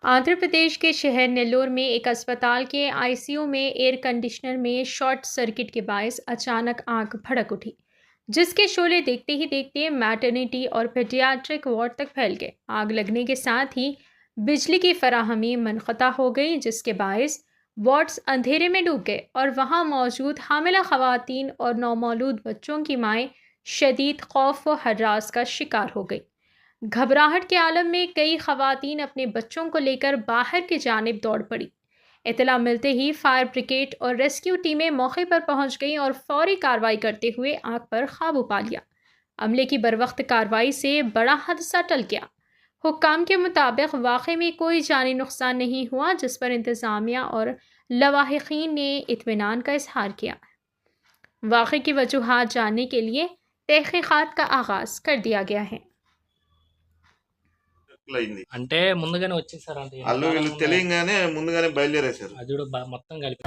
आंध्र प्रदेश के शहर नेल्लोर में एक अस्पताल के आईसीयू में एयर कंडीशनर में शॉर्ट सर्किट के बायस अचानक आग भड़क उठी, जिसके शोले देखते ही देखते मैटरनिटी और पेडियाट्रिक वार्ड तक फैल गए। आग लगने के साथ ही बिजली की फराहमी मुनक़ता हो गई, जिसके बायस वार्ड्स अंधेरे में डूब गए और वहां मौजूद हामिला ख़वातीन और नौमौलूद बच्चों की माएँ शदीद खौफ व हर्रास का शिकार हो गई। घबराहट के आलम में कई ख़वातीन अपने बच्चों को लेकर बाहर की जानिब दौड़ पड़ी। इतला मिलते ही फायर ब्रिगेड और रेस्क्यू टीमें मौके पर पहुंच गईं और फौरी कार्रवाई करते हुए आग पर काबू पा लिया। अमले की बरवक्त कार्रवाई से बड़ा हादसा टल गया। हुक्काम के मुताबिक वाक़े में कोई जानी नुकसान नहीं हुआ, जिस पर इंतज़ामिया और लवाहिकीन ने इत्मीनान का इजहार किया। वाक़े की वजूहात जानने के लिए तहक़ीक़ात का आगाज़ कर दिया गया है। అయింది అంటే ముందుగానే వచ్చేసారంట అల్లు వీళ్ళు తెలియగానే ముందుగానే బయలుదేరేశారు. అది కూడా మొత్తం కలిపి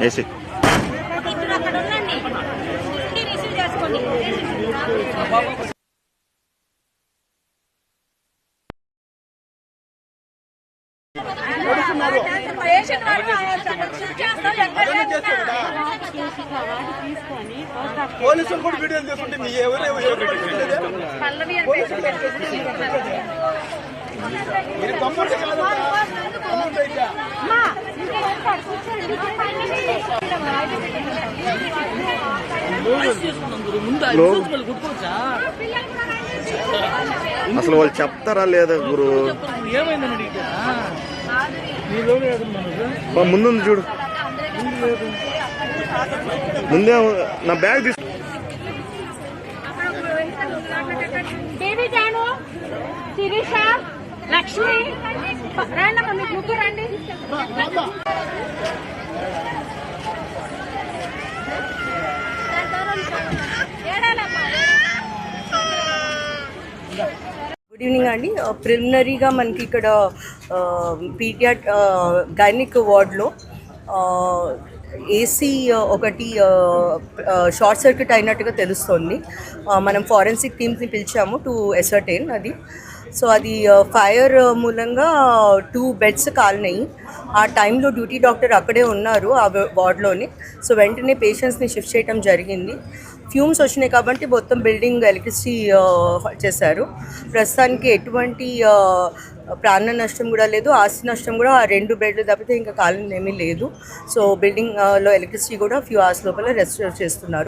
వేసి పోలీసులు కూడా వీడియో తీసుకుంటే మీ ఎవరు అసలు వాళ్ళు చెప్తారా లేదా గురు? ముందుంది చూడు, ముందే నా బ్యాగ్ తీసు. దేవి జాను, శిరీష, లక్ష్మి రండి, మీకు ముగ్గురు రండి. గుడ్ ఈవినింగ్ అండి. ప్రిలిమినరీగా మనకి ఇక్కడ పీడియాట్ గైనిక్ వార్డ్లో ఏసీ ఒకటి షార్ట్ సర్క్యూట్ అయినట్టుగా తెలుస్తోంది. మనం ఫారెన్సిక్ టీమ్స్ని పిలిచాము టు ఎసర్టైన్ అది. సో అది ఫైర్ మూలంగా 2 బెడ్స్ కాలినాయి. ఆ టైంలో డ్యూటీ డాక్టర్ అక్కడే ఉన్నారు ఆ వార్డ్లోనే. సో వెంటనే పేషెంట్స్ని షిఫ్ట్ చేయడం జరిగింది. ఫ్యూమ్స్ వచ్చినాయి కాబట్టి మొత్తం బిల్డింగ్ ఎలక్ట్రిసిటీ చేశారు. ప్రస్తుతానికి ఎటువంటి ప్రాణ నష్టం కూడా లేదు, ఆస్తి నష్టం కూడా ఆ 2 బెడ్లు తప్పితే ఇంకా కాలింది ఏమీ లేదు. సో బిల్డింగ్లో ఎలక్ట్రిసిటీ కూడా ఫ్యూ అవర్స్ లోపల రెస్టోర్ చేస్తున్నారు.